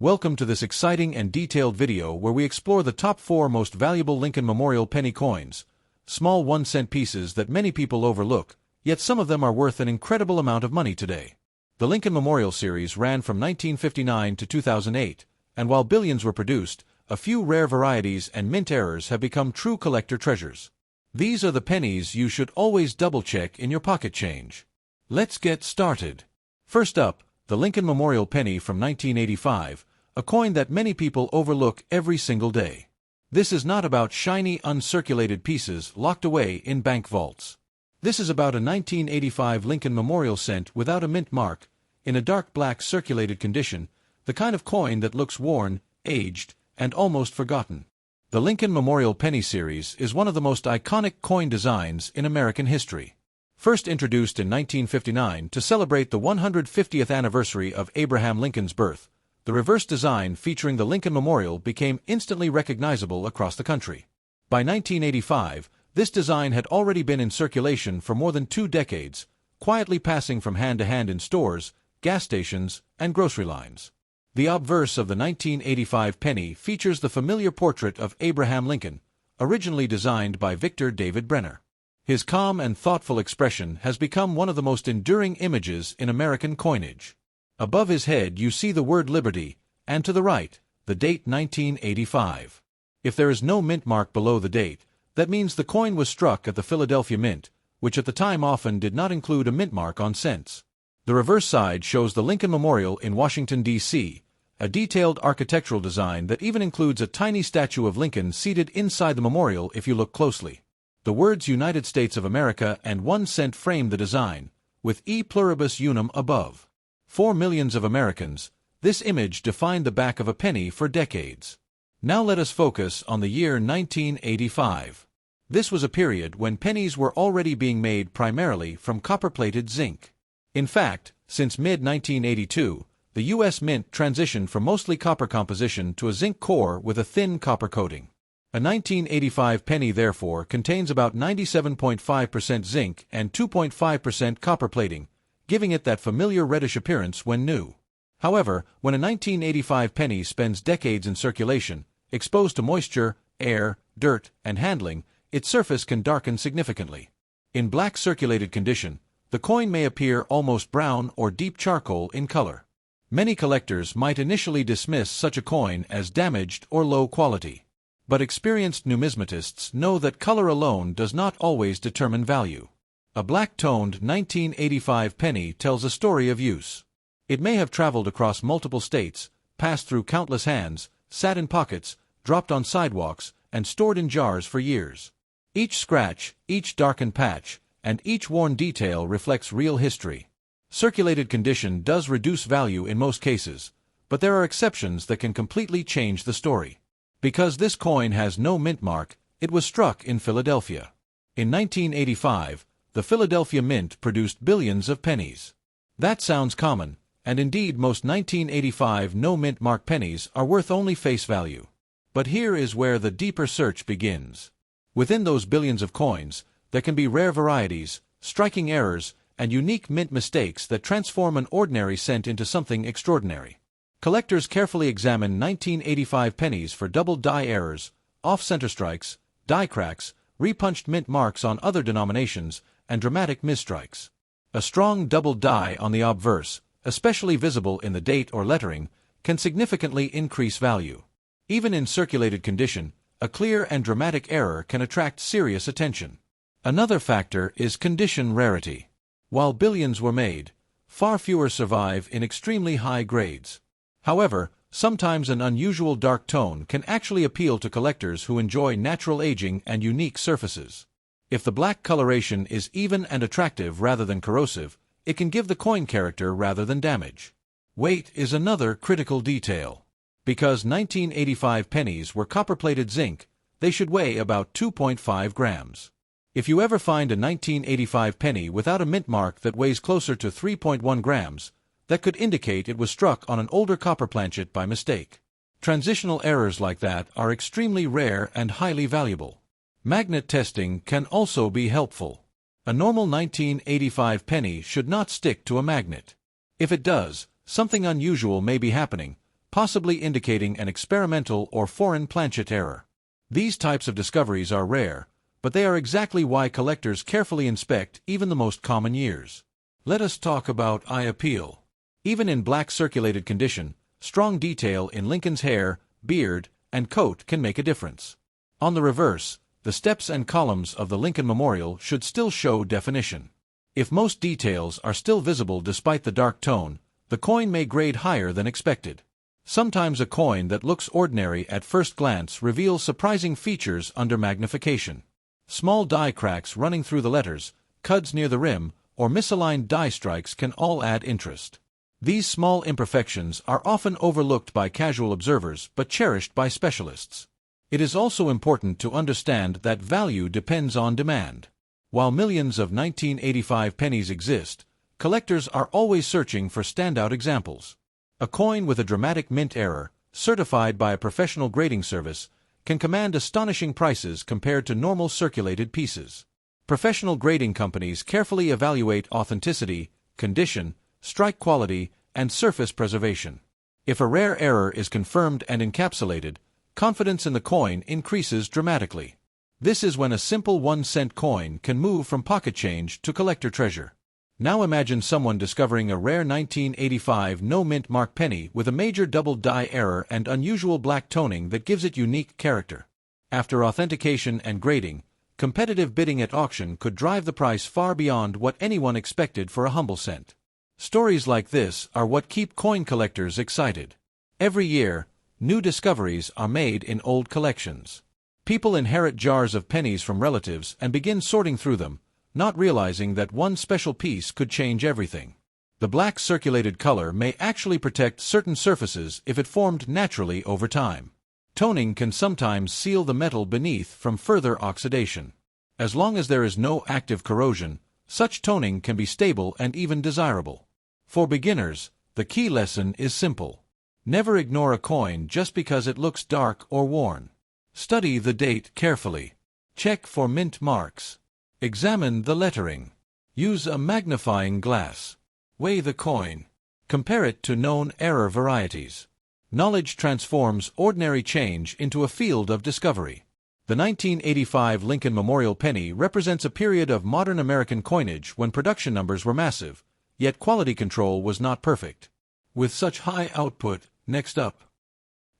Welcome to this exciting and detailed video where we explore the top 4 most valuable Lincoln Memorial penny coins, small 1-cent pieces that many people overlook, yet some of them are worth an incredible amount of money today. The Lincoln Memorial series ran from 1959 to 2008, and while billions were produced, a few rare varieties and mint errors have become true collector treasures. These are the pennies you should always double-check in your pocket change. Let's get started. First up, the Lincoln Memorial penny from 1985, a coin that many people overlook every single day. This is not about shiny, uncirculated pieces locked away in bank vaults. This is about a 1985 Lincoln Memorial cent without a mint mark, in a dark black circulated condition, the kind of coin that looks worn, aged, and almost forgotten. The Lincoln Memorial Penny Series is one of the most iconic coin designs in American history. First introduced in 1959 to celebrate the 150th anniversary of Abraham Lincoln's birth, the reverse design featuring the Lincoln Memorial became instantly recognizable across the country. By 1985, this design had already been in circulation for more than 2 decades, quietly passing from hand to hand in stores, gas stations, and grocery lines. The obverse of the 1985 penny features the familiar portrait of Abraham Lincoln, originally designed by Victor David Brenner. His calm and thoughtful expression has become one of the most enduring images in American coinage. Above his head you see the word Liberty, and to the right, the date 1985. If there is no mint mark below the date, that means the coin was struck at the Philadelphia Mint, which at the time often did not include a mint mark on cents. The reverse side shows the Lincoln Memorial in Washington, D.C., a detailed architectural design that even includes a tiny statue of Lincoln seated inside the memorial if you look closely. The words United States of America and 1 cent frame the design, with E pluribus unum above. For millions of Americans, this image defined the back of a penny for decades. Now let us focus on the year 1985. This was a period when pennies were already being made primarily from copper-plated zinc. In fact, since mid-1982, the U.S. Mint transitioned from mostly copper composition to a zinc core with a thin copper coating. A 1985 penny therefore contains about 97.5% zinc and 2.5% copper plating, giving it that familiar reddish appearance when new. However, when a 1985 penny spends decades in circulation, exposed to moisture, air, dirt, and handling, its surface can darken significantly. In black circulated condition, the coin may appear almost brown or deep charcoal in color. Many collectors might initially dismiss such a coin as damaged or low quality. But experienced numismatists know that color alone does not always determine value. A black-toned 1985 penny tells a story of use. It may have traveled across multiple states, passed through countless hands, sat in pockets, dropped on sidewalks, and stored in jars for years. Each scratch, each darkened patch, and each worn detail reflects real history. Circulated condition does reduce value in most cases, but there are exceptions that can completely change the story. Because this coin has no mint mark, it was struck in Philadelphia. In 1985, the Philadelphia Mint produced billions of pennies. That sounds common, and indeed most 1985 no-mint mark pennies are worth only face value. But here is where the deeper search begins. Within those billions of coins, there can be rare varieties, striking errors, and unique mint mistakes that transform an ordinary cent into something extraordinary. Collectors carefully examine 1985 pennies for double die errors, off-center strikes, die cracks, repunched mint marks on other denominations, and dramatic misstrikes. A strong double die on the obverse, especially visible in the date or lettering, can significantly increase value. Even in circulated condition, a clear and dramatic error can attract serious attention. Another factor is condition rarity. While billions were made, far fewer survive in extremely high grades. However, sometimes an unusual dark tone can actually appeal to collectors who enjoy natural aging and unique surfaces. If the black coloration is even and attractive rather than corrosive, it can give the coin character rather than damage. Weight is another critical detail. Because 1985 pennies were copper-plated zinc, they should weigh about 2.5 grams. If you ever find a 1985 penny without a mint mark that weighs closer to 3.1 grams, that could indicate it was struck on an older copper planchet by mistake. Transitional errors like that are extremely rare and highly valuable. Magnet testing can also be helpful. A normal 1985 penny should not stick to a magnet. If it does, something unusual may be happening, possibly indicating an experimental or foreign planchet error. These types of discoveries are rare, but they are exactly why collectors carefully inspect even the most common years. Let us talk about eye appeal. Even in black circulated condition, strong detail in Lincoln's hair, beard, and coat can make a difference. On the reverse, the steps and columns of the Lincoln Memorial should still show definition. If most details are still visible despite the dark tone, the coin may grade higher than expected. Sometimes a coin that looks ordinary at first glance reveals surprising features under magnification. Small die cracks running through the letters, cuds near the rim, or misaligned die strikes can all add interest. These small imperfections are often overlooked by casual observers but cherished by specialists. It is also important to understand that value depends on demand. While millions of 1985 pennies exist, collectors are always searching for standout examples. A coin with a dramatic mint error, certified by a professional grading service, can command astonishing prices compared to normal circulated pieces. Professional grading companies carefully evaluate authenticity, condition, strike quality, and surface preservation. If a rare error is confirmed and encapsulated, confidence in the coin increases dramatically. This is when a simple 1-cent coin can move from pocket change to collector treasure. Now imagine someone discovering a rare 1985 no-mint mark penny with a major double die error and unusual black toning that gives it unique character. After authentication and grading, competitive bidding at auction could drive the price far beyond what anyone expected for a humble cent. Stories like this are what keep coin collectors excited. Every year, new discoveries are made in old collections. People inherit jars of pennies from relatives and begin sorting through them, not realizing that one special piece could change everything. The black circulated color may actually protect certain surfaces if it formed naturally over time. Toning can sometimes seal the metal beneath from further oxidation. As long as there is no active corrosion, such toning can be stable and even desirable. For beginners, the key lesson is simple. Never ignore a coin just because it looks dark or worn. Study the date carefully. Check for mint marks. Examine the lettering. Use a magnifying glass. Weigh the coin. Compare it to known error varieties. Knowledge transforms ordinary change into a field of discovery. The 1985 Lincoln Memorial penny represents a period of modern American coinage when production numbers were massive, yet quality control was not perfect. With such high output, next up,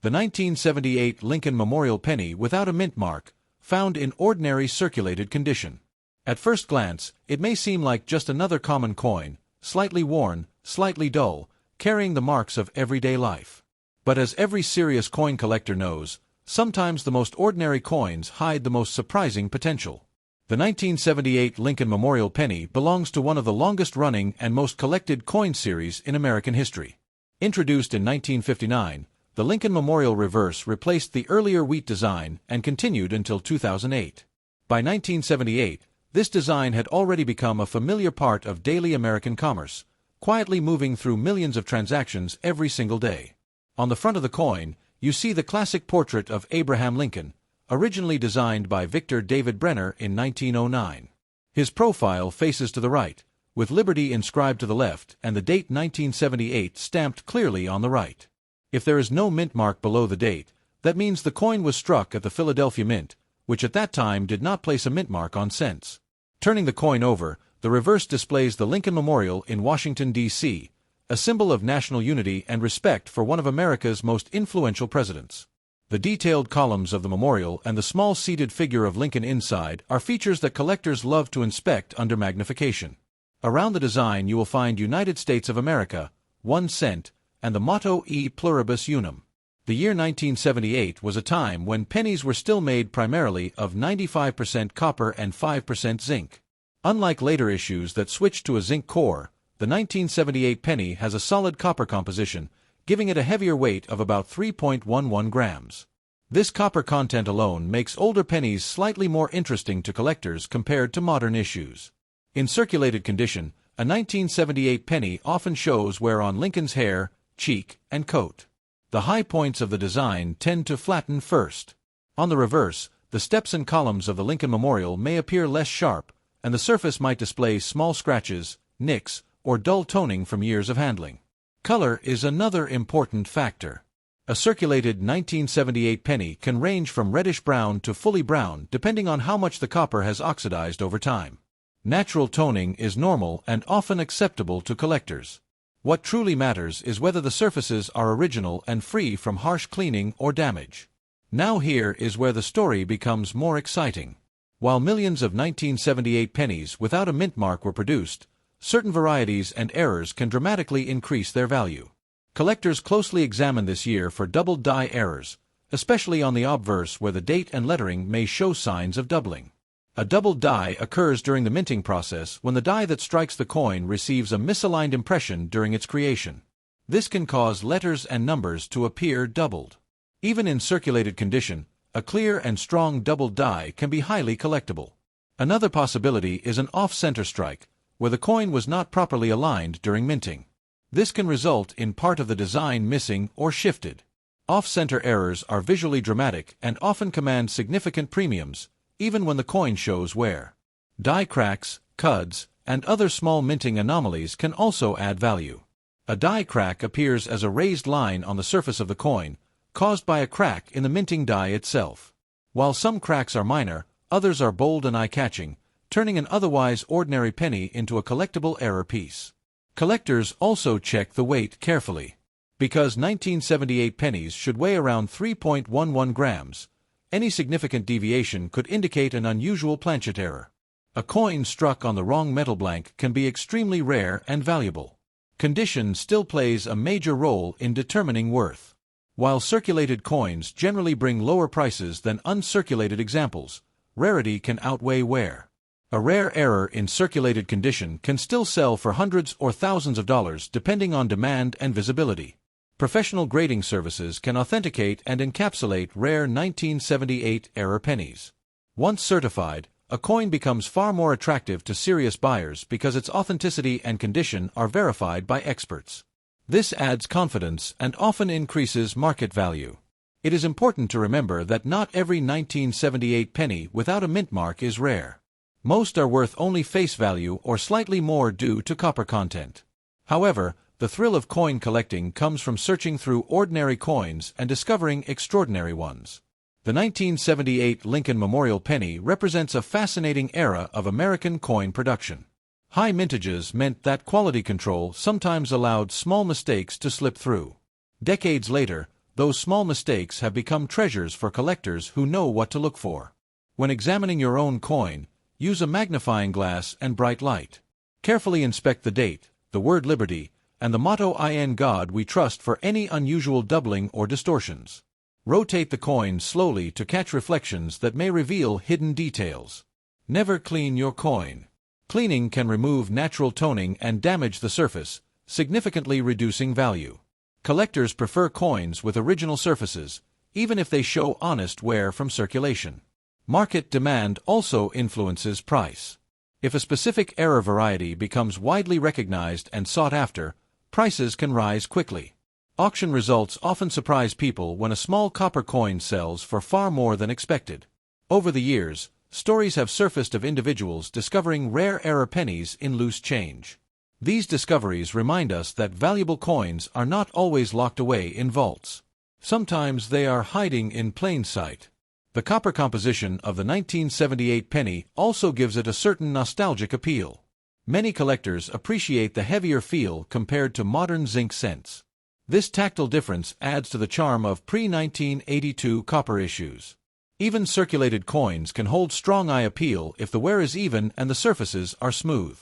the 1978 Lincoln Memorial penny without a mint mark, found in ordinary circulated condition. At first glance, it may seem like just another common coin, slightly worn, slightly dull, carrying the marks of everyday life. But as every serious coin collector knows, sometimes the most ordinary coins hide the most surprising potential. The 1978 Lincoln Memorial penny belongs to one of the longest-running and most collected coin series in American history. Introduced in 1959, the Lincoln Memorial reverse replaced the earlier wheat design and continued until 2008. By 1978, this design had already become a familiar part of daily American commerce, quietly moving through millions of transactions every single day. On the front of the coin, you see the classic portrait of Abraham Lincoln, originally designed by Victor David Brenner in 1909. His profile faces to the right, with Liberty inscribed to the left and the date 1978 stamped clearly on the right. If there is no mint mark below the date, that means the coin was struck at the Philadelphia Mint, which at that time did not place a mint mark on cents. Turning the coin over, the reverse displays the Lincoln Memorial in Washington, D.C., a symbol of national unity and respect for one of America's most influential presidents. The detailed columns of the memorial and the small seated figure of Lincoln inside are features that collectors love to inspect under magnification. Around the design you will find United States of America, 1 cent, and the motto E pluribus unum. The year 1978 was a time when pennies were still made primarily of 95% copper and 5% zinc. Unlike later issues that switched to a zinc core, the 1978 penny has a solid copper composition, giving it a heavier weight of about 3.11 grams. This copper content alone makes older pennies slightly more interesting to collectors compared to modern issues. In circulated condition, a 1978 penny often shows wear on Lincoln's hair, cheek, and coat. The high points of the design tend to flatten first. On the reverse, the steps and columns of the Lincoln Memorial may appear less sharp, and the surface might display small scratches, nicks, or dull toning from years of handling. Color is another important factor. A circulated 1978 penny can range from reddish-brown to fully brown depending on how much the copper has oxidized over time. Natural toning is normal and often acceptable to collectors. What truly matters is whether the surfaces are original and free from harsh cleaning or damage. Now here is where the story becomes more exciting. While millions of 1978 pennies without a mint mark were produced, certain varieties and errors can dramatically increase their value. Collectors closely examine this year for doubled die errors, especially on the obverse where the date and lettering may show signs of doubling. A doubled die occurs during the minting process when the die that strikes the coin receives a misaligned impression during its creation. This can cause letters and numbers to appear doubled. Even in circulated condition, a clear and strong doubled die can be highly collectible. Another possibility is an off-center strike, where the coin was not properly aligned during minting. This can result in part of the design missing or shifted. Off-center errors are visually dramatic and often command significant premiums, even when the coin shows wear. Die cracks, cuds, and other small minting anomalies can also add value. A die crack appears as a raised line on the surface of the coin, caused by a crack in the minting die itself. While some cracks are minor, others are bold and eye-catching, turning an otherwise ordinary penny into a collectible error piece. Collectors also check the weight carefully. Because 1978 pennies should weigh around 3.11 grams, any significant deviation could indicate an unusual planchet error. A coin struck on the wrong metal blank can be extremely rare and valuable. Condition still plays a major role in determining worth. While circulated coins generally bring lower prices than uncirculated examples, rarity can outweigh wear. A rare error in circulated condition can still sell for hundreds or thousands of dollars depending on demand and visibility. Professional grading services can authenticate and encapsulate rare 1978 error pennies. Once certified, a coin becomes far more attractive to serious buyers because its authenticity and condition are verified by experts. This adds confidence and often increases market value. It is important to remember that not every 1978 penny without a mint mark is rare. Most are worth only face value or slightly more due to copper content. However, the thrill of coin collecting comes from searching through ordinary coins and discovering extraordinary ones. The 1978 Lincoln Memorial Penny represents a fascinating era of American coin production. High mintages meant that quality control sometimes allowed small mistakes to slip through. Decades later, those small mistakes have become treasures for collectors who know what to look for. When examining your own coin, use a magnifying glass and bright light. Carefully inspect the date, the word Liberty, and the motto "In God We Trust" for any unusual doubling or distortions. Rotate the coin slowly to catch reflections that may reveal hidden details. Never clean your coin. Cleaning can remove natural toning and damage the surface, significantly reducing value. Collectors prefer coins with original surfaces, even if they show honest wear from circulation. Market demand also influences price. If a specific error variety becomes widely recognized and sought after, prices can rise quickly. Auction results often surprise people when a small copper coin sells for far more than expected. Over the years, stories have surfaced of individuals discovering rare error pennies in loose change. These discoveries remind us that valuable coins are not always locked away in vaults. Sometimes they are hiding in plain sight. The copper composition of the 1978 penny also gives it a certain nostalgic appeal. Many collectors appreciate the heavier feel compared to modern zinc cents. This tactile difference adds to the charm of pre-1982 copper issues. Even circulated coins can hold strong eye appeal if the wear is even and the surfaces are smooth.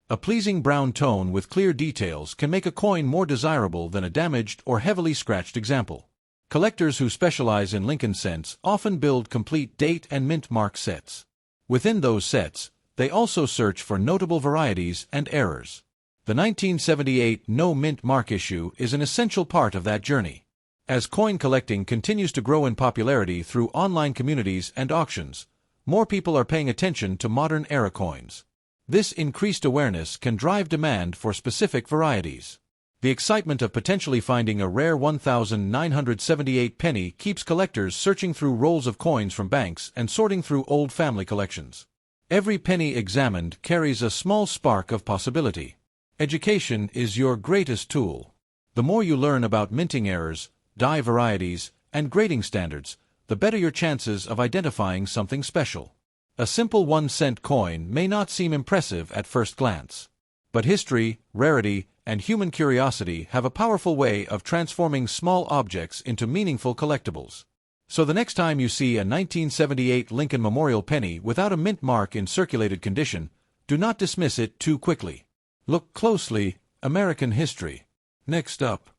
A pleasing brown tone with clear details can make a coin more desirable than a damaged or heavily scratched example. Collectors who specialize in Lincoln cents often build complete date and mint mark sets. Within those sets, they also search for notable varieties and errors. The 1978 no mint mark issue is an essential part of that journey. As coin collecting continues to grow in popularity through online communities and auctions, more people are paying attention to modern era coins. This increased awareness can drive demand for specific varieties. The excitement of potentially finding a rare 1978 penny keeps collectors searching through rolls of coins from banks and sorting through old family collections. Every penny examined carries a small spark of possibility. Education is your greatest tool. The more you learn about minting errors, die varieties, and grading standards, the better your chances of identifying something special. A simple 1-cent coin may not seem impressive at first glance. But history, rarity, and human curiosity have a powerful way of transforming small objects into meaningful collectibles. So the next time you see a 1978 Lincoln Memorial penny without a mint mark in circulated condition, do not dismiss it too quickly. Look closely. American history. Next up,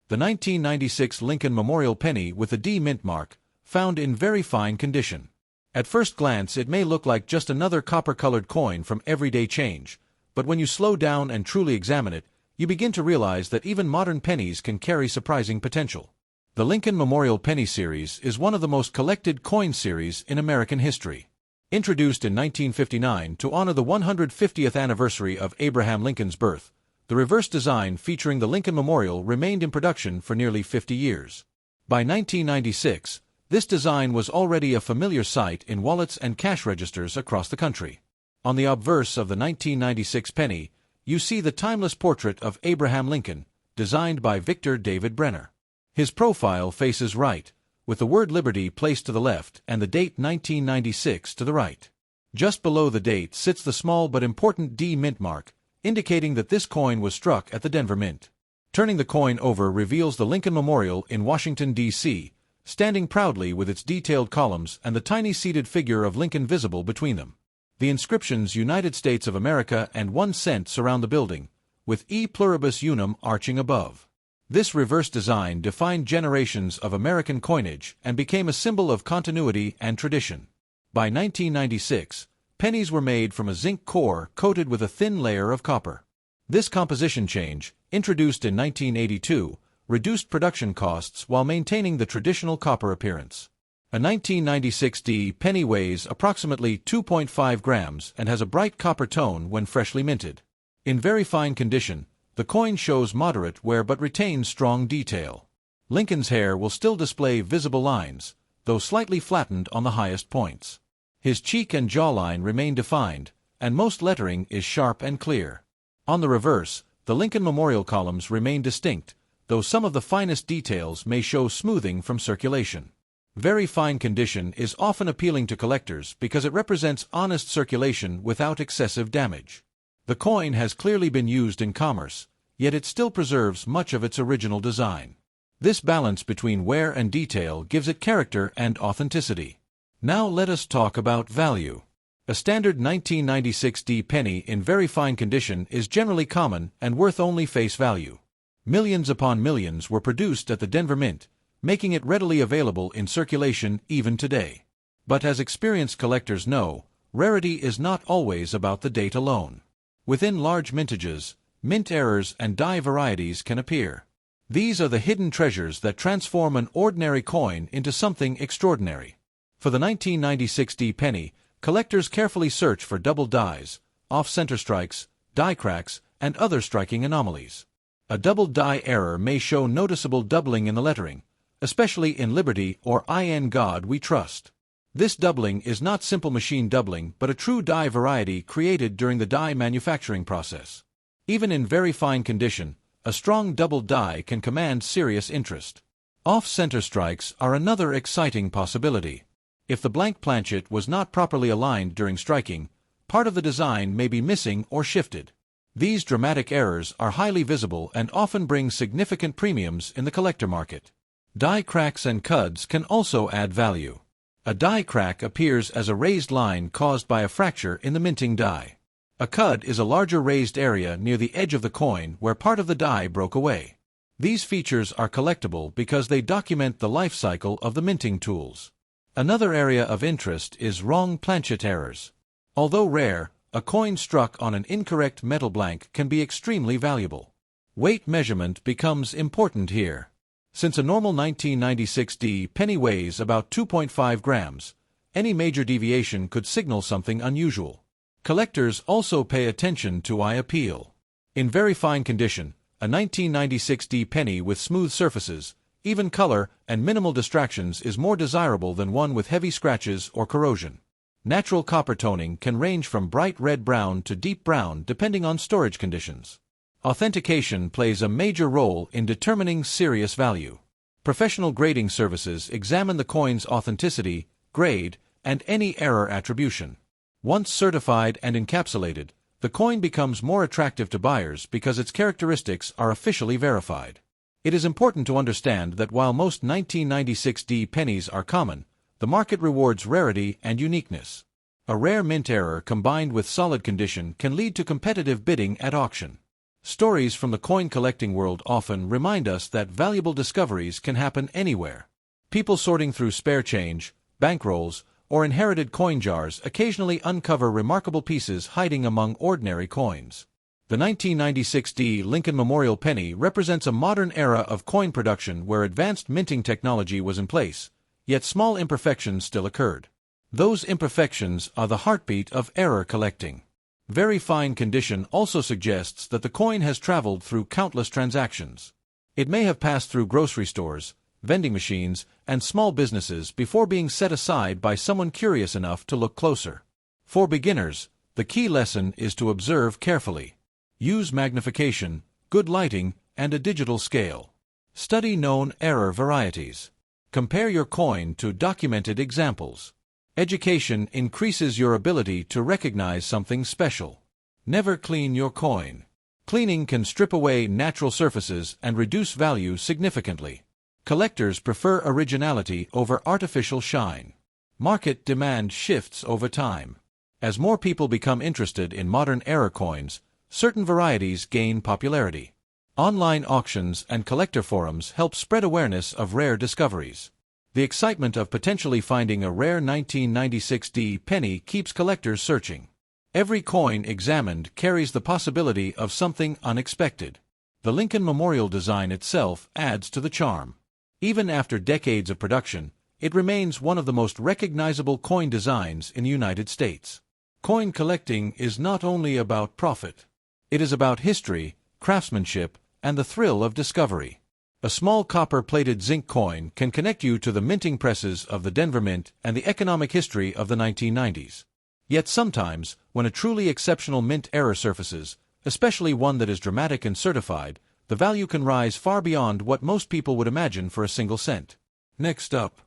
the 1996 Lincoln Memorial penny with a D mint mark, found in very fine condition. At first glance it may look like just another copper-colored coin from everyday change, but when you slow down and truly examine it, you begin to realize that even modern pennies can carry surprising potential. The Lincoln Memorial Penny Series is one of the most collected coin series in American history. Introduced in 1959 to honor the 150th anniversary of Abraham Lincoln's birth, the reverse design featuring the Lincoln Memorial remained in production for nearly 50 years. By 1996, this design was already a familiar sight in wallets and cash registers across the country. On the obverse of the 1996 penny, you see the timeless portrait of Abraham Lincoln, designed by Victor David Brenner. His profile faces right, with the word Liberty placed to the left and the date 1996 to the right. Just below the date sits the small but important D mint mark, indicating that this coin was struck at the Denver Mint. Turning the coin over reveals the Lincoln Memorial in Washington, D.C., standing proudly with its detailed columns and the tiny seated figure of Lincoln visible between them. The inscriptions United States of America and 1 cent surround the building, with E pluribus unum arching above. This reverse design defined generations of American coinage and became a symbol of continuity and tradition. By 1996, pennies were made from a zinc core coated with a thin layer of copper. This composition change, introduced in 1982, reduced production costs while maintaining the traditional copper appearance. A 1996 D penny weighs approximately 2.5 grams and has a bright copper tone when freshly minted. In very fine condition, the coin shows moderate wear but retains strong detail. Lincoln's hair will still display visible lines, though slightly flattened on the highest points. His cheek and jawline remain defined, and most lettering is sharp and clear. On the reverse, the Lincoln Memorial columns remain distinct, though some of the finest details may show smoothing from circulation. Very fine condition is often appealing to collectors because it represents honest circulation without excessive damage. The coin has clearly been used in commerce, yet it still preserves much of its original design. This balance between wear and detail gives it character and authenticity. Now let us talk about value. A standard 1996 D penny in very fine condition is generally common and worth only face value. Millions upon millions were produced at the Denver Mint, making it readily available in circulation even today. But as experienced collectors know, rarity is not always about the date alone. Within large mintages, mint errors and die varieties can appear. These are the hidden treasures that transform an ordinary coin into something extraordinary. For the 1996 D penny, collectors carefully search for double dies, off-center strikes, die cracks, and other striking anomalies. A double die error may show noticeable doubling in the lettering, especially in Liberty or In God We Trust. This doubling is not simple machine doubling but a true die variety created during the die manufacturing process. Even in very fine condition, a strong double die can command serious interest. Off-center strikes are another exciting possibility. If the blank planchet was not properly aligned during striking, part of the design may be missing or shifted. These dramatic errors are highly visible and often bring significant premiums in the collector market. Die cracks and cuds can also add value. A die crack appears as a raised line caused by a fracture in the minting die. A cud is a larger raised area near the edge of the coin where part of the die broke away. These features are collectible because they document the life cycle of the minting tools. Another area of interest is wrong planchet errors. Although rare, a coin struck on an incorrect metal blank can be extremely valuable. Weight measurement becomes important here. Since a normal 1996 D penny weighs about 2.5 grams, any major deviation could signal something unusual. Collectors also pay attention to eye appeal. In very fine condition, a 1996 D penny with smooth surfaces, even color, and minimal distractions is more desirable than one with heavy scratches or corrosion. Natural copper toning can range from bright red-brown to deep brown depending on storage conditions. Authentication plays a major role in determining serious value. Professional grading services examine the coin's authenticity, grade, and any error attribution. Once certified and encapsulated, the coin becomes more attractive to buyers because its characteristics are officially verified. It is important to understand that while most 1996D pennies are common, the market rewards rarity and uniqueness. A rare mint error combined with solid condition can lead to competitive bidding at auction. Stories from the coin collecting world often remind us that valuable discoveries can happen anywhere. People sorting through spare change, bankrolls, or inherited coin jars occasionally uncover remarkable pieces hiding among ordinary coins. The 1996D Lincoln Memorial Penny represents a modern era of coin production where advanced minting technology was in place, yet small imperfections still occurred. Those imperfections are the heartbeat of error collecting. Very fine condition also suggests that the coin has traveled through countless transactions. It may have passed through grocery stores, vending machines, and small businesses before being set aside by someone curious enough to look closer. For beginners, the key lesson is to observe carefully. Use magnification, good lighting, and a digital scale. Study known error varieties. Compare your coin to documented examples. Education increases your ability to recognize something special. Never clean your coin. Cleaning can strip away natural surfaces and reduce value significantly. Collectors prefer originality over artificial shine. Market demand shifts over time. As more people become interested in modern error coins, certain varieties gain popularity. Online auctions and collector forums help spread awareness of rare discoveries. The excitement of potentially finding a rare 1996D penny keeps collectors searching. Every coin examined carries the possibility of something unexpected. The Lincoln Memorial design itself adds to the charm. Even after decades of production, it remains one of the most recognizable coin designs in the United States. Coin collecting is not only about profit. It is about history, craftsmanship, and the thrill of discovery. A small copper-plated zinc coin can connect you to the minting presses of the Denver Mint and the economic history of the 1990s. Yet sometimes, when a truly exceptional mint error surfaces, especially one that is dramatic and certified, the value can rise far beyond what most people would imagine for a single cent. Next up,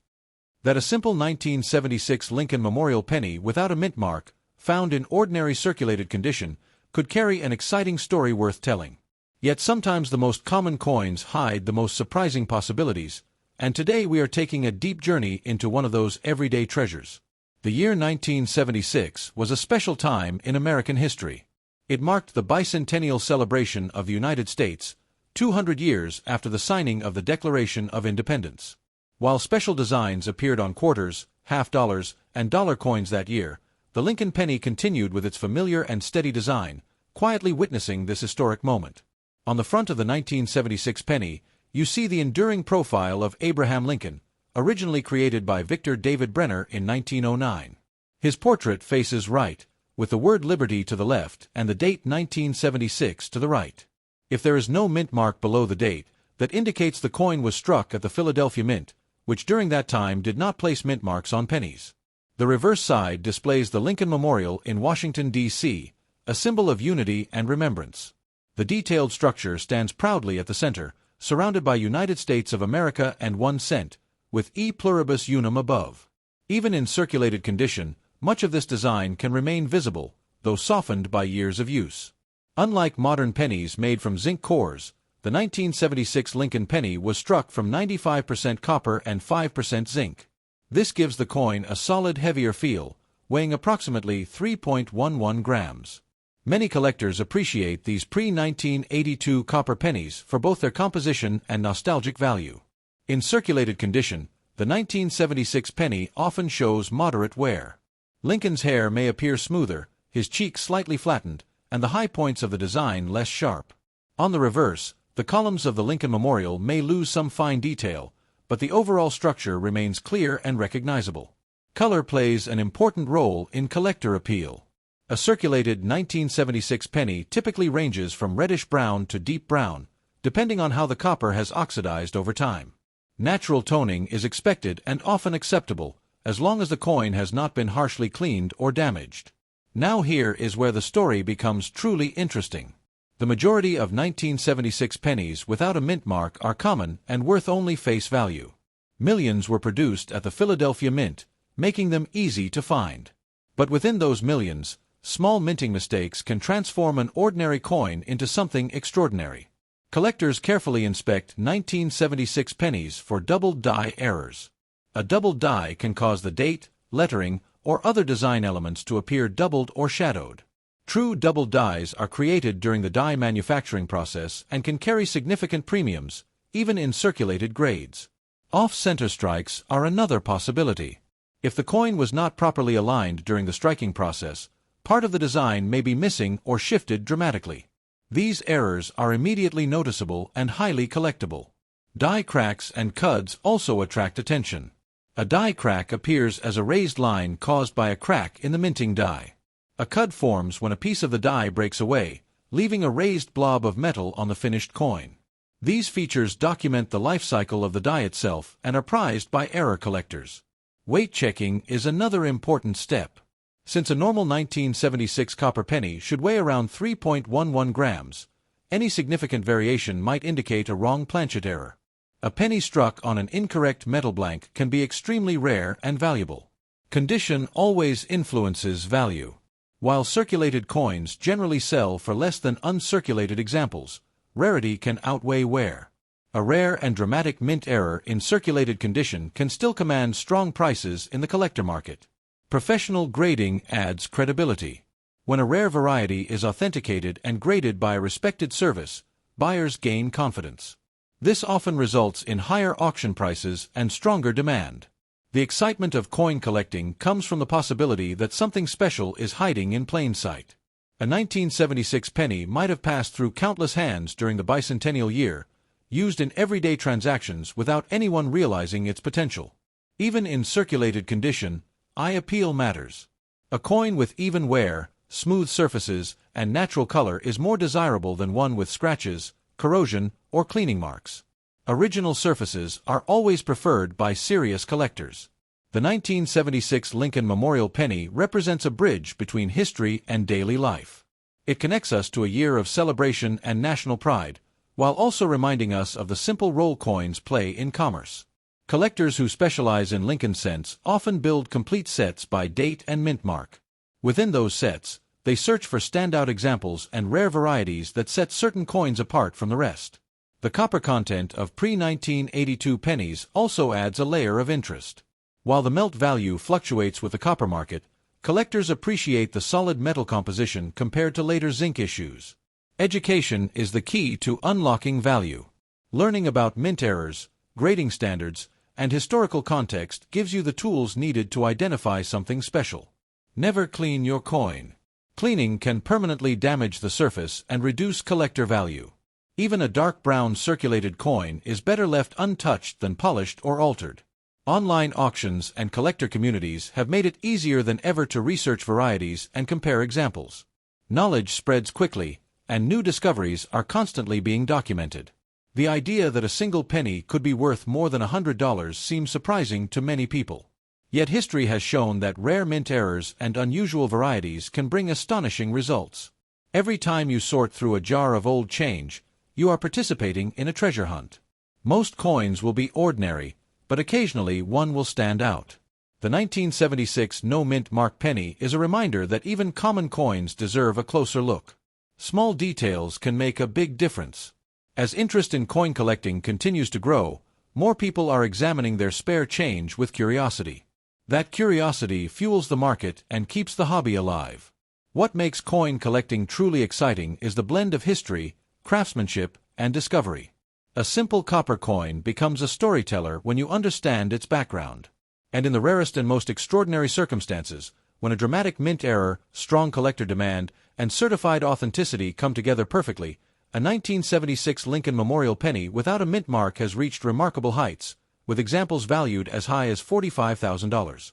that a simple 1976 Lincoln Memorial penny without a mint mark, found in ordinary circulated condition, could carry an exciting story worth telling. Yet sometimes the most common coins hide the most surprising possibilities, and today we are taking a deep journey into one of those everyday treasures. The year 1976 was a special time in American history. It marked the bicentennial celebration of the United States, 200 years after the signing of the Declaration of Independence. While special designs appeared on quarters, half dollars, and dollar coins that year, the Lincoln penny continued with its familiar and steady design, quietly witnessing this historic moment. On the front of the 1976 penny, you see the enduring profile of Abraham Lincoln, originally created by Victor David Brenner in 1909. His portrait faces right, with the word Liberty to the left and the date 1976 to the right. If there is no mint mark below the date, that indicates the coin was struck at the Philadelphia Mint, which during that time did not place mint marks on pennies. The reverse side displays the Lincoln Memorial in Washington, D.C., a symbol of unity and remembrance. The detailed structure stands proudly at the center, surrounded by United States of America and 1 cent, with E pluribus unum above. Even in circulated condition, much of this design can remain visible, though softened by years of use. Unlike modern pennies made from zinc cores, the 1976 Lincoln penny was struck from 95% copper and 5% zinc. This gives the coin a solid, heavier feel, weighing approximately 3.11 grams. Many collectors appreciate these pre-1982 copper pennies for both their composition and nostalgic value. In circulated condition, the 1976 penny often shows moderate wear. Lincoln's hair may appear smoother, his cheeks slightly flattened, and the high points of the design less sharp. On the reverse, the columns of the Lincoln Memorial may lose some fine detail, but the overall structure remains clear and recognizable. Color plays an important role in collector appeal. A circulated 1976 penny typically ranges from reddish-brown to deep brown, depending on how the copper has oxidized over time. Natural toning is expected and often acceptable, as long as the coin has not been harshly cleaned or damaged. Now here is where the story becomes truly interesting. The The majority of 1976 pennies without a mint mark are common and worth only face value. Millions were produced at the Philadelphia Mint, making them easy to find. But within those millions, small minting mistakes can transform an ordinary coin into something extraordinary. Collectors carefully inspect 1976 pennies for double die errors. A double die can cause the date, lettering, or other design elements to appear doubled or shadowed. True double dies are created during the die manufacturing process and can carry significant premiums, even in circulated grades. Off-center strikes are another possibility. If the coin was not properly aligned during the striking process, part of the design may be missing or shifted dramatically. These errors are immediately noticeable and highly collectible. Die cracks and cuds also attract attention. A die crack appears as a raised line caused by a crack in the minting die. A cud forms when a piece of the die breaks away, leaving a raised blob of metal on the finished coin. These features document the life cycle of the die itself and are prized by error collectors. Weight checking is another important step. Since a normal 1976 copper penny should weigh around 3.11 grams, any significant variation might indicate a wrong planchet error. A penny struck on an incorrect metal blank can be extremely rare and valuable. Condition always influences value. While circulated coins generally sell for less than uncirculated examples, rarity can outweigh wear. A rare and dramatic mint error in circulated condition can still command strong prices in the collector market. Professional grading adds credibility. When a rare variety is authenticated and graded by a respected service, buyers gain confidence. This often results in higher auction prices and stronger demand. The excitement of coin collecting comes from the possibility that something special is hiding in plain sight. A 1976 penny might have passed through countless hands during the bicentennial year, used in everyday transactions without anyone realizing its potential. Even in circulated condition, eye appeal matters. A coin with even wear, smooth surfaces, and natural color is more desirable than one with scratches, corrosion, or cleaning marks. Original surfaces are always preferred by serious collectors. The 1976 Lincoln Memorial Penny represents a bridge between history and daily life. It connects us to a year of celebration and national pride, while also reminding us of the simple role coins play in commerce. Collectors who specialize in Lincoln cents often build complete sets by date and mint mark. Within those sets, they search for standout examples and rare varieties that set certain coins apart from the rest. The copper content of pre-1982 pennies also adds a layer of interest. While the melt value fluctuates with the copper market, collectors appreciate the solid metal composition compared to later zinc issues. Education is the key to unlocking value. Learning about mint errors, grading standards, and historical context gives you the tools needed to identify something special. Never clean your coin. Cleaning can permanently damage the surface and reduce collector value. Even a dark brown circulated coin is better left untouched than polished or altered. Online auctions and collector communities have made it easier than ever to research varieties and compare examples. Knowledge spreads quickly, and new discoveries are constantly being documented. The idea that a single penny could be worth more than $100 seems surprising to many people. Yet history has shown that rare mint errors and unusual varieties can bring astonishing results. Every time you sort through a jar of old change, you are participating in a treasure hunt. Most coins will be ordinary, but occasionally one will stand out. The 1976 no mint mark penny is a reminder that even common coins deserve a closer look. Small details can make a big difference. As interest in coin collecting continues to grow, more people are examining their spare change with curiosity. That curiosity fuels the market and keeps the hobby alive. What makes coin collecting truly exciting is the blend of history, craftsmanship, and discovery. A simple copper coin becomes a storyteller when you understand its background. And in the rarest and most extraordinary circumstances, when a dramatic mint error, strong collector demand, and certified authenticity come together perfectly, a 1976 Lincoln Memorial Penny without a mint mark has reached remarkable heights, with examples valued as high as $45,000.